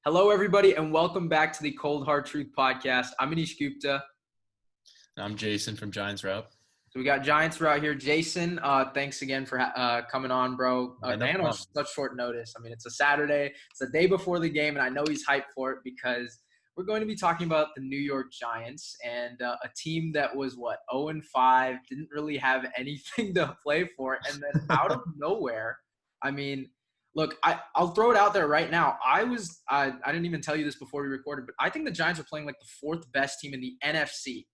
Hello, everybody, and welcome back to the Cold Hard Truth Podcast. I'm Anish Gupta. I'm Jason from GiantsRoute. So we got GiantsRoute here. Jason, thanks again for coming on, bro. Yeah, no Man, on problem. such short notice. I mean, it's a Saturday. It's the day before the game, and I know he's hyped for it because we're going to be talking about the New York Giants and a team that was, 0-5, didn't really have anything to play for, and then out of nowhere, I mean, look, I'll throw it out there right now. I didn't even tell you this before we recorded, but I think the Giants are playing like the fourth best team in the NFC.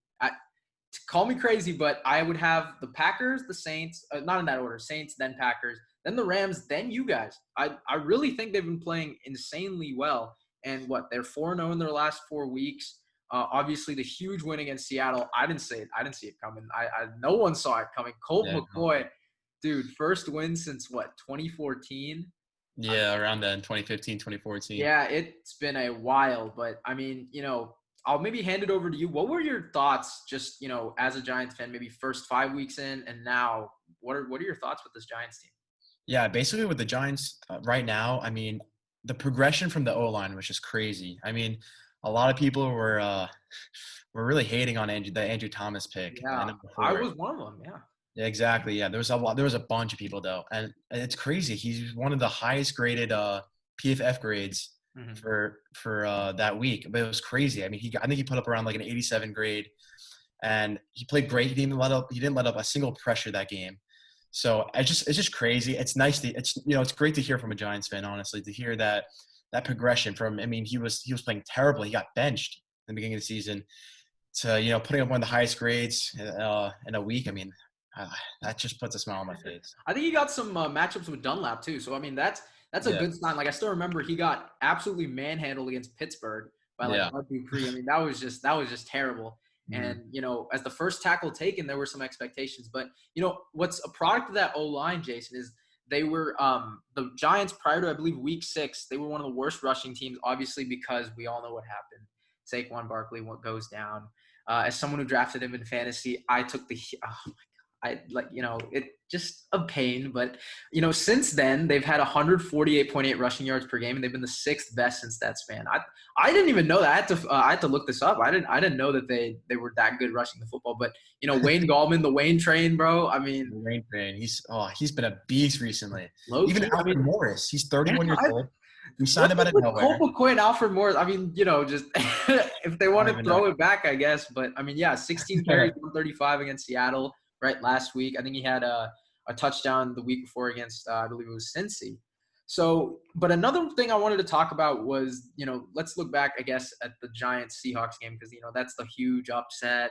Call me crazy, but I would have the Packers, the Saints, not in that order, Saints, then Packers, then the Rams, then you guys. I really think they've been playing insanely well. And they're 4-0 in their last 4 weeks. Obviously, the huge win against Seattle, I didn't see it coming. No one saw it coming. Colt McCoy, dude, first win since 2014? Yeah, around then, 2015, 2014. Yeah, it's been a while, but I mean, I'll maybe hand it over to you. What were your thoughts just, as a Giants fan, maybe first 5 weeks in and now? What are your thoughts with this Giants team? Yeah, basically with the Giants right now, I mean, the progression from the O-line was just crazy. I mean, a lot of people were really hating on the Andrew Thomas pick. Yeah, I was one of them, yeah. Yeah, exactly. Yeah, there was a bunch of people though, and it's crazy. He's one of the highest graded PFF grades for that week. But it was crazy. I mean, I think he put up around like an 87 grade, and he played great. He didn't let up a single pressure that game. So it's just crazy. It's nice it's great to hear from a Giants fan, honestly, to hear that progression from. I mean, he was playing terrible. He got benched in the beginning of the season to putting up one of the highest grades in a week. I mean, that just puts a smile on my face. I think he got some matchups with Dunlap too. So I mean, that's a good sign. Like I still remember he got absolutely manhandled against Pittsburgh by Bud Dupree. I mean, that was just terrible. And as the first tackle taken, there were some expectations. But what's a product of that O-line, Jason, is they were the Giants prior to I believe week 6. They were one of the worst rushing teams, obviously because we all know what happened. Saquon Barkley goes down. As someone who drafted him in fantasy, I took the it just a pain. But, since then, they've had 148.8 rushing yards per game, and they've been the 6th best since that span. I didn't even know that. I had to look this up. I didn't know that they were that good rushing the football. But, Wayne Gallman, the Wayne train, bro. I mean. The Wayne train. He's been a beast recently. Even Alfred Morris. He's 31 years old. We signed him out of nowhere. Colt McCoy and Alfred Morris. I mean, just if they want to throw it back, I guess. But, I mean, yeah, 16 carries, 135 against Seattle. Right, last week. I think he had a touchdown the week before against, I believe it was Cincy. So, but another thing I wanted to talk about was, let's look back, I guess, at the Giants-Seahawks game because, that's the huge upset,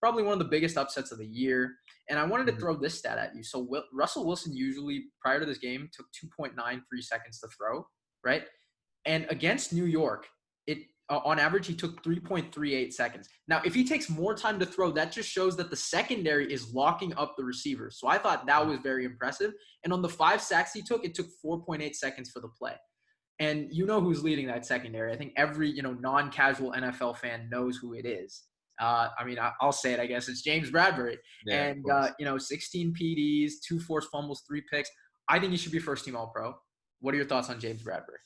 probably one of the biggest upsets of the year. And I wanted to throw this stat at you. So, Russell Wilson usually, prior to this game, took 2.93 seconds to throw, right? And against New York, on average, he took 3.38 seconds. Now, if he takes more time to throw, that just shows that the secondary is locking up the receivers. So I thought that was very impressive. And on the 5 sacks he took, it took 4.8 seconds for the play. And who's leading that secondary. I think every, non-casual NFL fan knows who it is. I mean, I'll say it, I guess. It's James Bradbury. Yeah, and, 16 PDs, 2 forced fumbles, 3 picks. I think he should be first-team All-Pro. What are your thoughts on James Bradbury?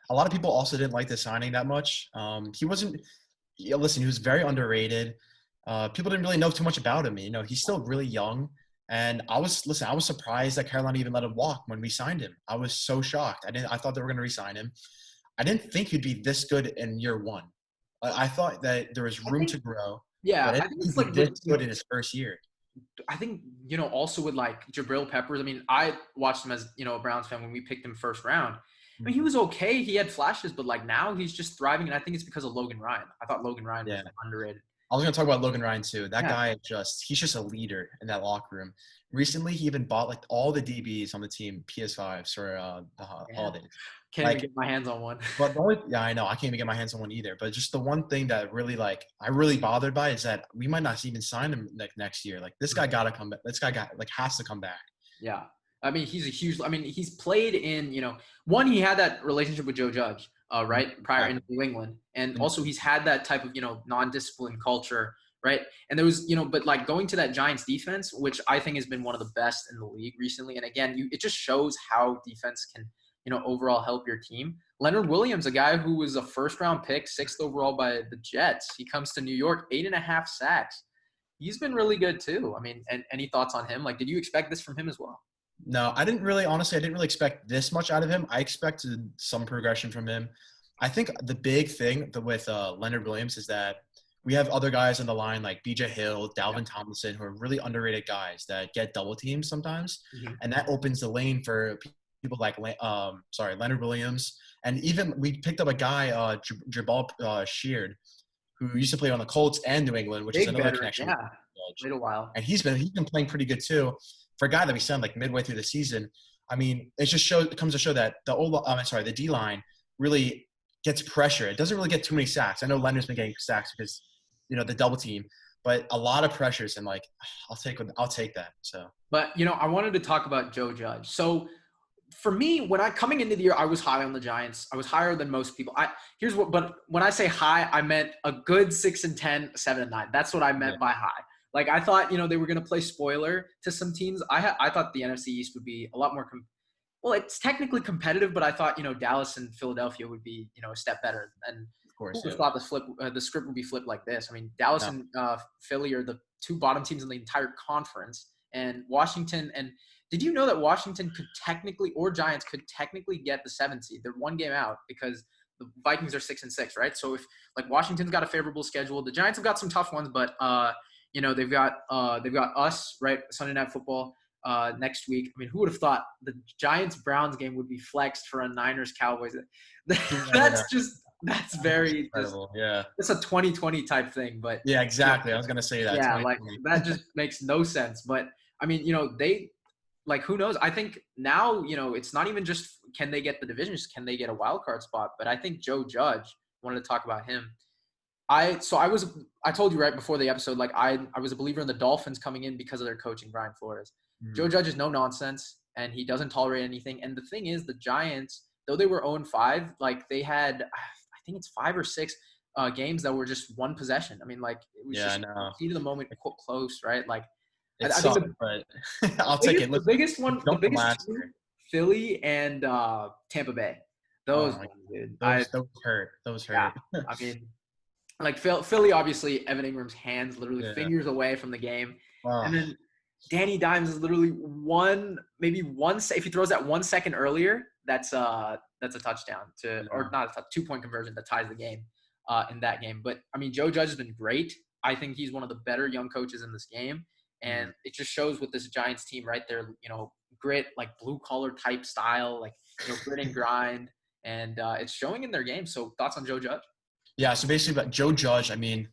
A lot of people also didn't like the signing that much. He wasn't – he was very underrated. People didn't really know too much about him. He's still really young. And I was surprised that Carolina even let him walk when we signed him. I was so shocked. I thought they were going to re-sign him. I didn't think he'd be this good in year 1. I thought that there was room to grow. Yeah, I think he's this good in his first year. I think, also with Jabril Peppers, I mean, I watched him as, a Browns fan when we picked him first round. I mean, he was okay. He had flashes, but now he's just thriving, and I think it's because of Logan Ryan. I thought Logan Ryan was underrated. I was going to talk about Logan Ryan too. That guy he's just a leader in that locker room. Recently, he even bought all the DBs on the team PS5s for the holidays. Can't even get my hands on one. But I know I can't even get my hands on one either. But just the one thing that really I really bothered by is that we might not even sign him next year. This guy got to come back. This guy has to come back. Yeah. I mean, he's played in, he had that relationship with Joe Judge, right, prior in New England. And also he's had that type of, non-disciplined culture, right? And there was, but going to that Giants defense, which I think has been one of the best in the league recently. And again, it just shows how defense can, overall help your team. Leonard Williams, a guy who was a first-round pick, 6th overall by the Jets. He comes to New York, 8.5 sacks. He's been really good too. I mean, and any thoughts on him? Like, did you expect this from him as well? No, honestly, I didn't really expect this much out of him. I expected some progression from him. I think the big thing with Leonard Williams is that we have other guys on the line like BJ Hill, Dalvin Tomlinson, who are really underrated guys that get double teams sometimes. Mm-hmm. And that opens the lane for people like Leonard Williams. And even we picked up a guy, Jabal Sheard, who used to play on the Colts and New England, which is another connection. Yeah, wait a while. And he's been playing pretty good too. For a guy that we signed like midway through the season, I mean, it comes to show that the D line really gets pressure. It doesn't really get too many sacks. I know Leonard's been getting sacks because the double team, but a lot of pressures, and like I'll take that. So, but I wanted to talk about Joe Judge. So for me, coming into the year, I was high on the Giants. I was higher than most people. But when I say high, I meant a good 6-10, 7-9. That's what I meant by high. Like, I thought, they were going to play spoiler to some teams. I thought the NFC East would be a lot more it's technically competitive, but I thought, Dallas and Philadelphia would be, a step better. And of course, who thought the script would be flipped like this? I mean, Dallas and Philly are the 2 bottom teams in the entire conference. And Washington did you know that Washington could technically, or Giants could technically get the 7th seed? They're 1 game out because the Vikings are 6-6, right? So if Washington's got a favorable schedule, the Giants have got some tough ones, but they've got us, right? Sunday Night Football next week. I mean, who would have thought the Giants-Browns game would be flexed for a Niners-Cowboys? That's very incredible. Yeah, it's a 2020 type thing, but yeah, exactly. I was gonna say that. Yeah, that just makes no sense. But I mean, they who knows? I think now it's not even just can they get the division, just can they get a wild card spot? But I think Joe Judge, wanted to talk about him. I told you right before the episode, I was a believer in the Dolphins coming in because of their coaching, Brian Flores. Mm-hmm. Joe Judge is no nonsense, and he doesn't tolerate anything. And the thing is, the Giants, though they were 0-5, they had, I think it's 5 or 6 games that were just 1 possession. I mean, it was just heat of the moment, close, right? I think but I'll take it. The biggest one, Philly and Tampa Bay. Those hurt. Those hurt. Yeah, I mean, Philly, obviously, Evan Ingram's hands literally fingers away from the game. Wow. And then Danny Dimes is literally maybe one. If he throws that 1 second earlier, that's a touchdown or not a 2-point conversion that ties the game in that game. But I mean, Joe Judge has been great. I think he's one of the better young coaches in this game. And it just shows with this Giants team, right? They're, grit, blue collar type style, grit and grind. And it's showing in their game. So thoughts on Joe Judge? Yeah, so basically about Joe Judge, I mean,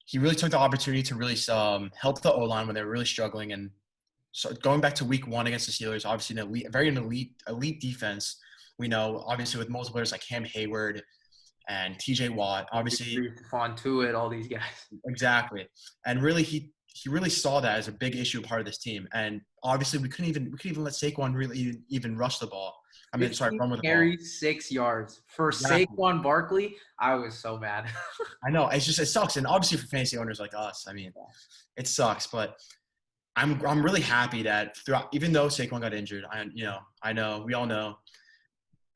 he really took the opportunity to really help the O-line when they were really struggling. And so going back to week 1 against the Steelers, obviously an elite defense. We know, obviously, with multiple players like Cam Hayward and TJ Watt, obviously. Fontuit, all these guys. Exactly. And really, he really saw that as a big issue part of this team. And obviously, we couldn't even let Saquon really even rush the ball. Run with the ball. Carry 6 yards for Saquon Barkley. I was so mad. I know. It sucks. And obviously for fantasy owners like us, I mean, it sucks. But I'm really happy that even though Saquon got injured, I know we all know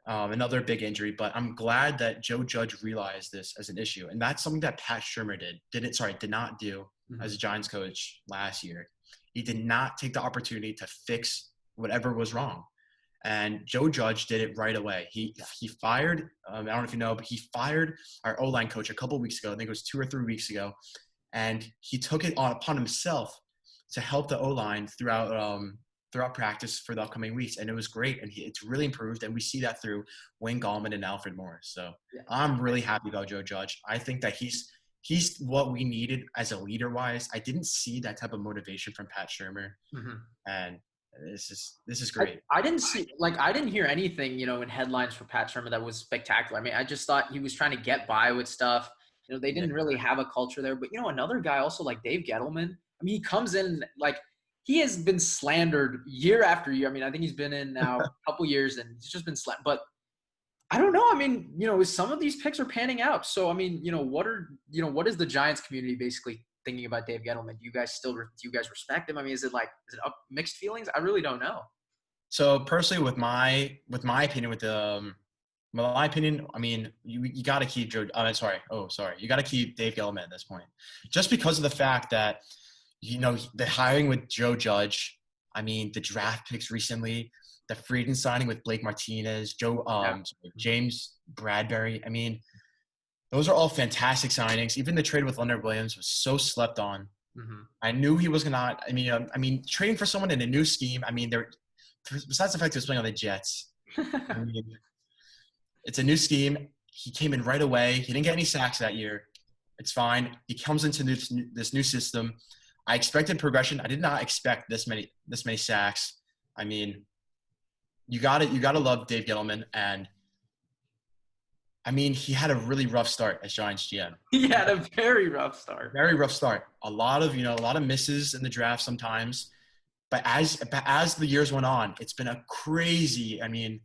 another big injury, but I'm glad that Joe Judge realized this as an issue. And that's something that Pat Shurmur did not do as a Giants coach last year. He did not take the opportunity to fix whatever was wrong. And Joe Judge did it right away. He fired, I don't know if you know, but he fired our O-line coach a couple of weeks ago. I think it was 2 or 3 weeks ago. And he took it upon himself to help the O-line throughout practice for the upcoming weeks. And it was great. And it's really improved. And we see that through Wayne Gallman and Alfred Morris. So I'm really happy about Joe Judge. I think that he's what we needed as a leader-wise. I didn't see that type of motivation from Pat Shurmur. Mm-hmm. And this is great. I didn't hear anything, in headlines for Pat Shurmur that was spectacular. I mean, I just thought he was trying to get by with stuff. They didn't really have a culture there. But, another guy also like Dave Gettleman, I mean, he comes in he has been slandered year after year. I mean, I think he's been in now a couple years and he's just been slandered. But I don't know. I mean, some of these picks are panning out. So, I mean, what is the Giants community basically thinking about Dave Gettleman? Do you guys respect him? I mean, is it up mixed feelings? I really don't know. So personally, with my opinion, I mean, you got to keep Joe. You got to keep Dave Gettleman at this point, just because of the fact that the hiring with Joe Judge. I mean, the draft picks recently, the free agent signing with Blake Martinez, James Bradbury. I mean, those are all fantastic signings. Even the trade with Leonard Williams was so slept on. Mm-hmm. I knew he was gonna. I mean, trading for someone in a new scheme. I mean, besides the fact he was playing on the Jets. I mean, it's a new scheme. He came in right away. He didn't get any sacks that year. It's fine. He comes into this new system. I expected progression. I did not expect this many sacks. I mean, you gotta love Dave Gettleman, and I mean, he had a really rough start as Giants GM. He had a very rough start. Very rough start. A lot of misses in the draft sometimes. But as the years went on, it's been a crazy. I mean,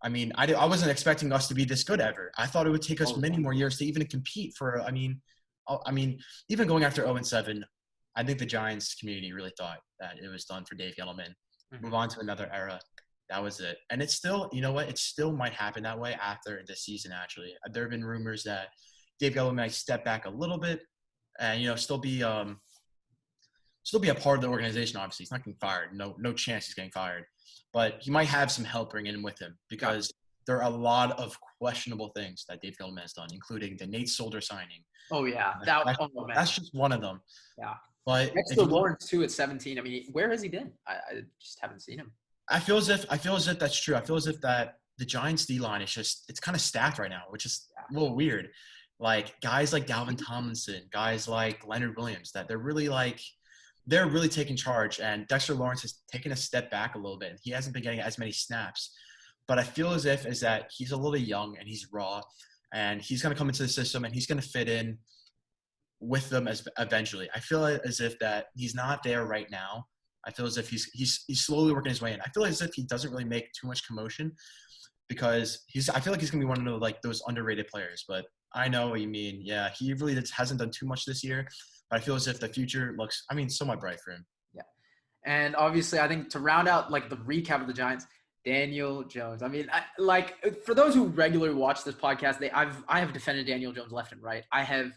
I wasn't expecting us to be this good ever. I thought it would take us many more years to even compete for. I mean, even going after 0-7, I think the Giants community really thought that it was done for Dave Gettleman. Mm-hmm. Move on to another era. That was it. And it's still, it still might happen that way after this season. Actually, there have been rumors that Dave Gettleman might step back a little bit, and still be a part of the organization. Obviously, he's not getting fired. No chance he's getting fired. But he might have some help bringing in with him because there are a lot of questionable things that Dave Gettleman has done, including the Nate Solder signing. Oh yeah, that's just one of them. Yeah. But next to Lawrence too at 17. I mean, where has he been? I just haven't seen him. I feel as if that's true. I feel as if that the Giants D-line is it's kind of stacked right now, which is a little weird. Like guys like Dalvin Tomlinson, guys like Leonard Williams, that they're really taking charge, and Dexter Lawrence has taken a step back a little bit. He hasn't been getting as many snaps, but I feel as if that he's a little young and he's raw, and he's going to come into the system and he's going to fit in with them eventually. I feel as if that he's not there right now. I feel as if he's slowly working his way in. I feel as if he doesn't really make too much commotion because I feel like he's gonna be one of those underrated players. But I know what you mean. Yeah, he really hasn't done too much this year. But I feel as if the future looks, somewhat bright for him. Yeah, and obviously, I think to round out the recap of the Giants, Daniel Jones. I mean, for those who regularly watch this podcast, I have defended Daniel Jones left and right. I have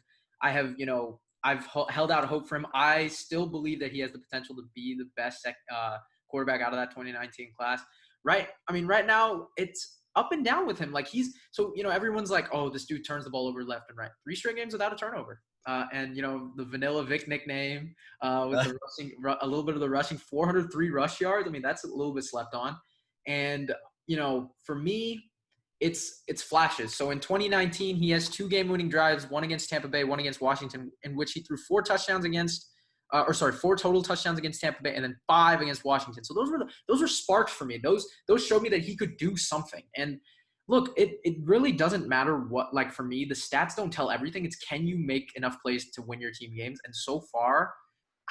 I've held out hope for him. I still believe that he has the potential to be the best quarterback out of that 2019 class. Right? I mean, right now it's up and down with him. Everyone's like, oh, this dude turns the ball over left and right. 3 straight games without a turnover. And the Vanilla Vic nickname with the rushing, a little bit of the rushing, 403 rush yards. I mean, that's a little bit slept on. And, for me, it's flashes. So in 2019, he has 2 game-winning drives, one against Tampa Bay, one against Washington, in which he threw 4 total touchdowns against Tampa Bay, and then 5 against Washington. So those were sparks for me. Those showed me that he could do something. And look, it really doesn't matter what. For me, the stats don't tell everything. It's can you make enough plays to win your team games? And so far,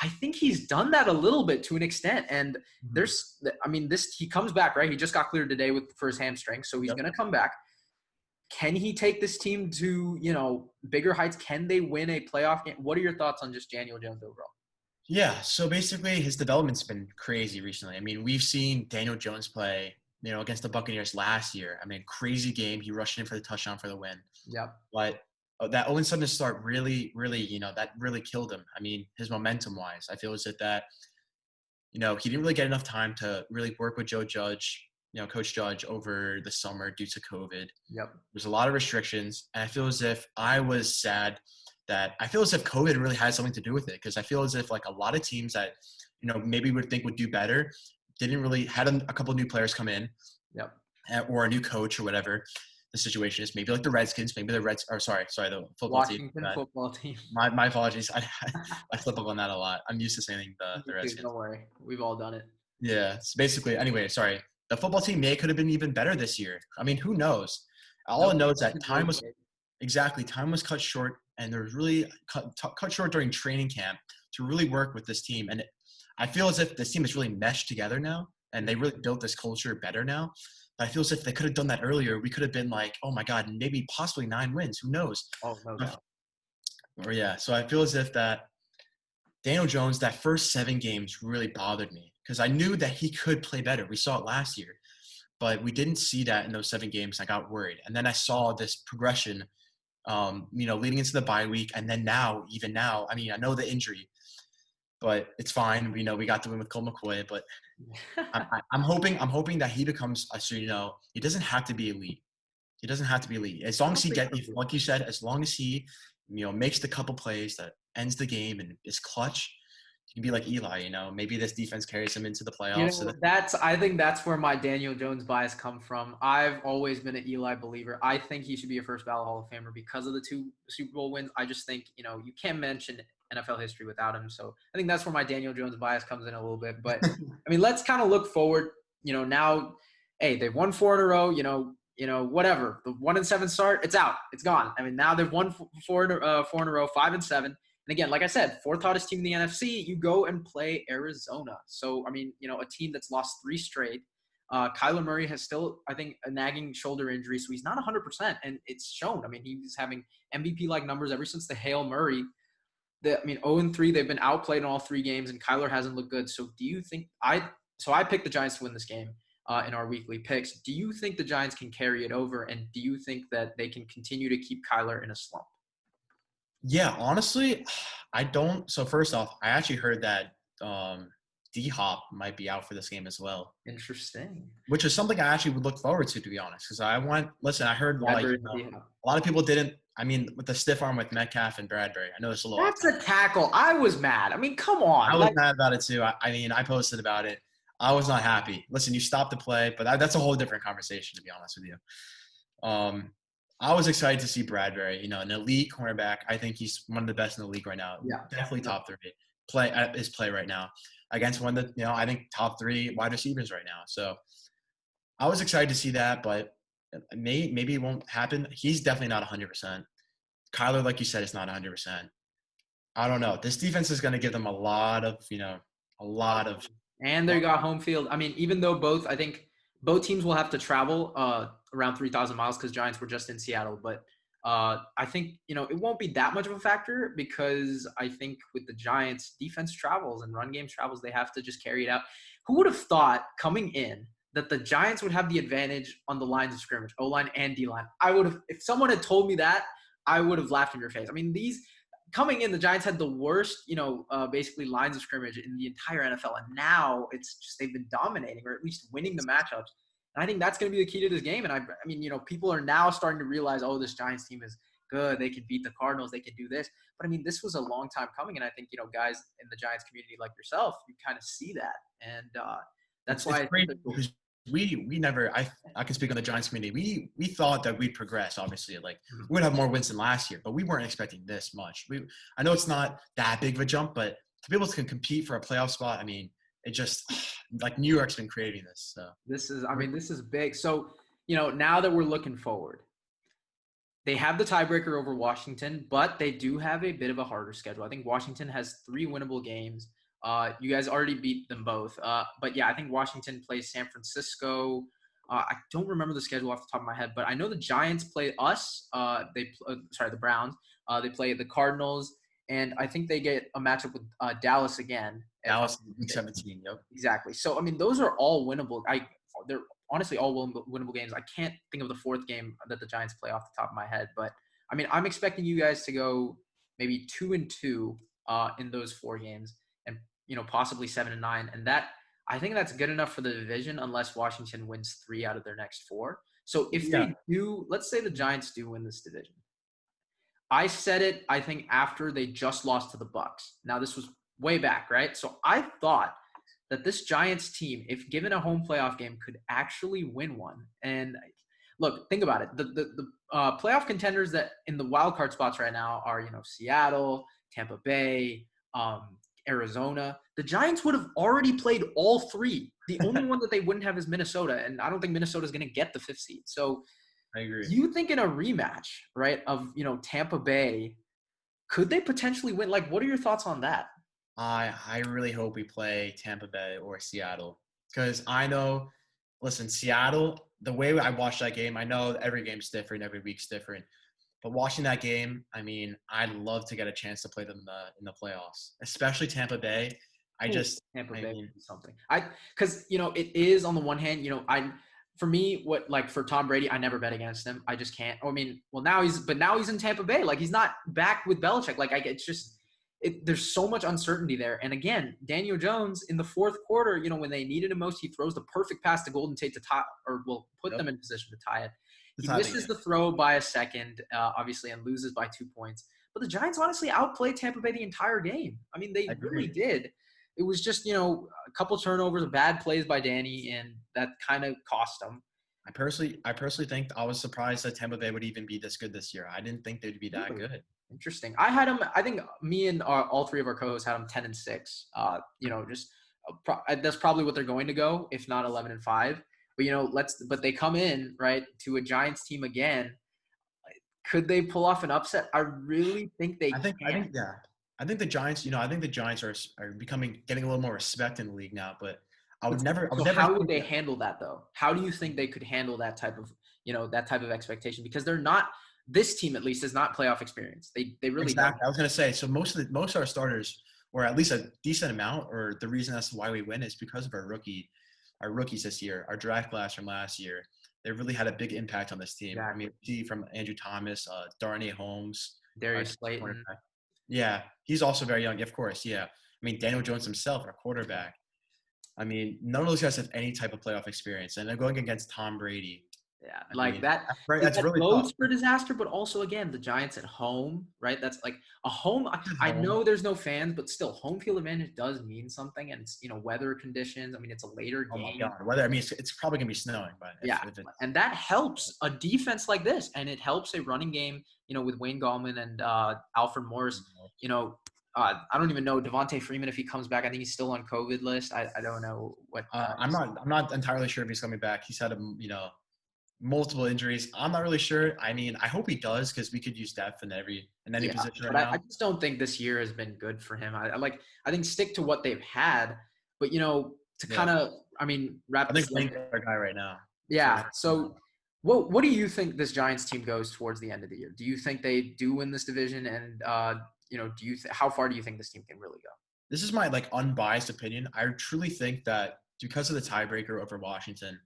I think he's done that a little bit to an extent. And he comes back, right? He just got cleared today for his hamstring, so he's going to come back. Can he take this team to, bigger heights? Can they win a playoff game? What are your thoughts on just Daniel Jones overall? Yeah, so basically his development's been crazy recently. I mean, we've seen Daniel Jones play, against the Buccaneers last year. I mean, crazy game. He rushed in for the touchdown for the win. Yep. But that 0-7 start really, that really killed him. I mean, his momentum-wise, I feel as if that, he didn't really get enough time to really work with Joe Judge, Coach Judge over the summer due to COVID. Yep. There's a lot of restrictions, and I feel as if I was sad that I feel as if COVID really had something to do with it, because I feel as if a lot of teams that, maybe would think would do better didn't really had a couple of new players come in. Yep. Or a new coach or whatever the situation is. Maybe the Redskins, maybe the the football team. Washington football team. My apologies. I flip up on that a lot. I'm used to saying the Redskins. Don't worry. We've all done it. Yeah. So basically, anyway, sorry. The football team could have been even better this year. I mean, who knows? All I know is that time was cut short, and there was really cut short during training camp to really work with this team. And I feel as if this team is really meshed together now, and they really built this culture better now. But I feel as if they could have done that earlier. We could have been oh my God, maybe possibly 9 wins. Who knows? Oh, no doubt. Or yeah. So I feel as if that Daniel Jones, that first 7 games really bothered me because I knew that he could play better. We saw it last year, but we didn't see that in those 7 games. I got worried. And then I saw this progression, leading into the bye week. And then even now, I mean, I know the injury, but it's fine. We know we got the win with Colt McCoy, but I'm hoping that he becomes, he doesn't have to be elite. He doesn't have to be elite. As long as like you said, as long as he, makes the couple plays that ends the game and is clutch, he can be like Eli, maybe this defense carries him into the playoffs. I think that's where my Daniel Jones bias come from. I've always been an Eli believer. I think he should be a first ballot Hall of Famer because of the 2 Super Bowl wins. I just think, you can't mention NFL history without him. So I think that's where my Daniel Jones bias comes in a little bit. But I mean, let's kind of look forward. Now, hey, they've won 4 in a row. Whatever. The 1-7 start, it's out. It's gone. I mean, now they've won 4 in a row, 5-7. And again, like I said, 4th hottest team in the NFC. You go and play Arizona. So I mean, a team that's lost 3 straight. Kyler Murray has still, I think, a nagging shoulder injury, so he's not 100%, and it's shown. I mean, he's having MVP-like numbers ever since the Hail Murray. 0-3, they've been outplayed in all 3 games, and Kyler hasn't looked good. So do you think I picked the Giants to win this game in our weekly picks. Do you think the Giants can carry it over, and do you think that they can continue to keep Kyler in a slump? Yeah, honestly, I don't. So first off, I actually heard that D-Hop might be out for this game as well. Interesting. Which is something I actually would look forward to be honest. Because I heard a lot of people didn't. I mean, with the stiff arm with Metcalf and Bradbury, I know it's a little. That's a tackle. I was mad. I mean, come on. I was mad about it too. I posted about it. I was not happy. Listen, you stopped the play, but that's a whole different conversation, to be honest with you. I was excited to see Bradbury, an elite cornerback. I think he's one of the best in the league right now. Yeah. Definitely top 3 play right now against one of the, I think top 3 wide receivers right now. So I was excited to see that, but maybe it won't happen. He's definitely not 100%. Kyler, like you said, is not 100%. I don't know. This defense is going to give them a lot of. And they got home field. I mean, even though I think both teams will have to travel around 3,000 miles because Giants were just in Seattle. But I think, it won't be that much of a factor because I think with the Giants, defense travels and run game travels. They have to just carry it out. Who would have thought coming in that the Giants would have the advantage on the lines of scrimmage, O-line and D-line? If someone had told me that, I would have laughed in your face. I mean, coming in, the Giants had the worst, basically lines of scrimmage in the entire NFL. And now it's just they've been dominating or at least winning the matchups. And I think that's going to be the key to this game. And I mean, people are now starting to realize, this Giants team is good. They can beat the Cardinals. They can do this. But I mean, this was a long time coming. And I think, guys in the Giants community like yourself, you kind of see that. And that's why we never I can speak on the Giants community. We thought that we'd progress, obviously. Like we would have more wins than last year, but we weren't expecting this much. I know it's not that big of a jump, but to be able to compete for a playoff spot, I mean, it just like New York's been creating this. So this is big. So, now that we're looking forward, they have the tiebreaker over Washington, but they do have a bit of a harder schedule. I think Washington has 3 winnable games. You guys already beat them both. But yeah, I think Washington plays San Francisco. I don't remember the schedule off the top of my head, but I know the Giants play us. The Browns. They play the Cardinals, and I think they get a matchup with Dallas again. Dallas, week 17. Yep. Exactly. So I mean, those are all winnable. They're honestly all winnable games. I can't think of the 4th game that the Giants play off the top of my head, but I mean, I'm expecting you guys to go maybe 2-2 in those 4 games. Possibly 7-9. And I think that's good enough for the division unless Washington wins 3 out of their next 4. So if they do, let's say the Giants do win this division. I said it, I think, after they just lost to the Bucks. Now, this was way back, right? So I thought that this Giants team, if given a home playoff game, could actually win one. And look, think about it. The playoff contenders that in the wild card spots right now are, Seattle, Tampa Bay, Arizona. The Giants would have already played all 3. The only one that they wouldn't have is Minnesota, and I don't think Minnesota is going to get the 5th seed. So I agree. Do you think in a rematch, right, of, Tampa Bay, could they potentially win? Like, what are your thoughts on that? I really hope we play Tampa Bay or Seattle because I know, listen, Seattle, the way I watched that game, I know every game's different, every week's different. But watching that game, I mean, I'd love to get a chance to play them in the playoffs, especially Tampa Bay. Tampa I Bay mean, would be something. Because it is on the one hand, for me, for Tom Brady, I never bet against him. I just can't. I mean, well, now he's in Tampa Bay. Like, he's not back with Belichick. Like, it's just there's so much uncertainty there. And again, Daniel Jones in the fourth quarter, when they needed him most, he throws the perfect pass to Golden Tate to tie, or will put them in position to tie it. He misses the throw by a second, obviously, and loses by 2 points. But the Giants honestly outplayed Tampa Bay the entire game. I mean, they really did. It was just, a couple turnovers, bad plays by Danny, and that kind of cost them. I personally think I was surprised that Tampa Bay would even be this good this year. I didn't think they'd be that good. Interesting. I had them. I think me and all three of our co-hosts had them 10-6. That's probably what they're going to go, if not 11-5. But but they come in right to a Giants team again. Could they pull off an upset? I really think they can. I think the Giants. I think the Giants are getting a little more respect in the league now. But how would they handle that though? How do you think they could handle that type of expectation? Because they're not. This team, at least, is not playoff experience. They really exactly. Don't. I was going to say, so most of our starters, or at least a decent amount, or the reason that's why we win is because of our rookies this year, our draft class from last year. They really had a big impact on this team. Exactly. I mean, see from Andrew Thomas, Darnay Holmes, Darius Slayton. Yeah, he's also very young, of course. Yeah, I mean Daniel Jones himself, our quarterback. I mean, none of those guys have any type of playoff experience, and they're going against Tom Brady. Yeah, that's really tough for disaster, but also again the Giants at home, right? That's like a home. I know there's no fans, but still, home field advantage does mean something, and it's weather conditions. I mean, it's a later game. Oh my God, weather. I mean, it's probably gonna be snowing, but and that helps a defense like this, and it helps a running game. With Wayne Gallman and Alfred Morris. I don't even know Devontae Freeman if he comes back. I think he's still on COVID list. I don't know what. I'm not entirely sure if he's coming back. He's had multiple injuries. I'm not really sure. I mean, I hope he does because we could use depth in any position right now. I just don't think this year has been good for him. I think stick to what they've had, but kind of wrap. I think Lane's our guy right now. Yeah. So what do you think this Giants team goes towards the end of the year? Do you think they do win this division? And how far do you think this team can really go? This is my unbiased opinion. I truly think that because of the tiebreaker over Washington,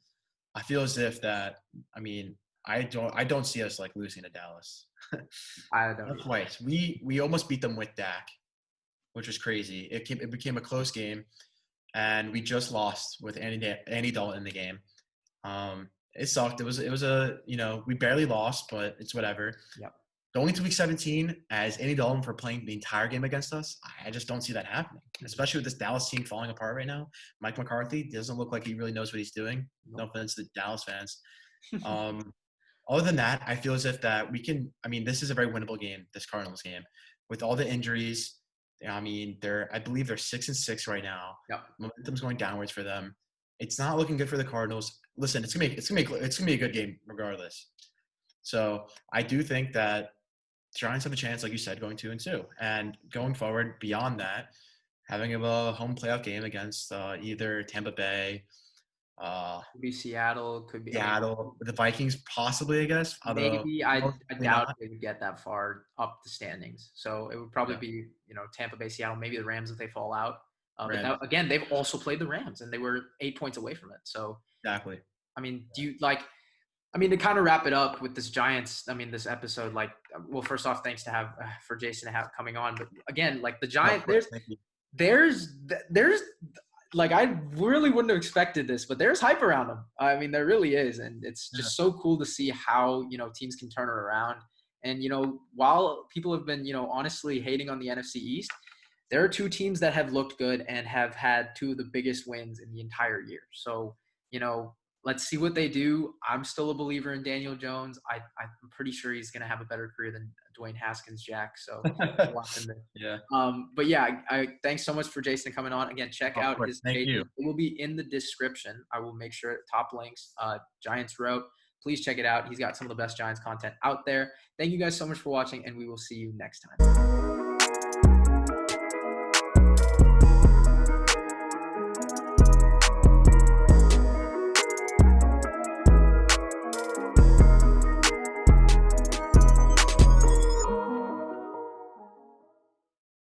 I feel as if that. I mean, I don't see us losing to Dallas. I don't. Not twice. We almost beat them with Dak, which was crazy. It became a close game, and we just lost with Andy Dalton in the game. It sucked. It was we barely lost, but it's whatever. Yep. Going to week 17 as Andy Dalton for playing the entire game against us, I just don't see that happening, especially with this Dallas team falling apart right now. Mike McCarthy doesn't look like he really knows what he's doing. No offense to Dallas fans. Other than that, I feel as if that we can – I mean, this is a very winnable game, this Cardinals game. With all the injuries, I mean, I believe they're 6-6 right now. Yep. Momentum's going downwards for them. It's not looking good for the Cardinals. Listen, it's gonna be a good game regardless. So I do think that Giants have a chance, like you said, going 2-2, and going forward beyond that, having a home playoff game against either Tampa Bay, could be Seattle, could be the Vikings, possibly. I guess. Maybe I doubt they would get that far up the standings. So it would probably be Tampa Bay, Seattle, maybe the Rams if they fall out. But again, they've also played the Rams, and they were 8 points away from it. So exactly. I mean, to kind of wrap it up with this Giants, this episode, first off, thanks for Jason to have coming on. But again, the Giants, there's I really wouldn't have expected this, but there's hype around them. I mean, there really is. And it's just so cool to see how, teams can turn it around. And, while people have been, honestly hating on the NFC East, there are two teams that have looked good and have had two of the biggest wins in the entire year. So, let's see what they do. I'm still a believer in Daniel Jones. I'm pretty sure he's going to have a better career than Dwayne Haskins-Jack. So, yeah. But yeah, thanks so much for Jason coming on. Again, check out his page. It will be in the description. I will make sure top links. GiantsRoute. Please check it out. He's got some of the best Giants content out there. Thank you guys so much for watching, and we will see you next time.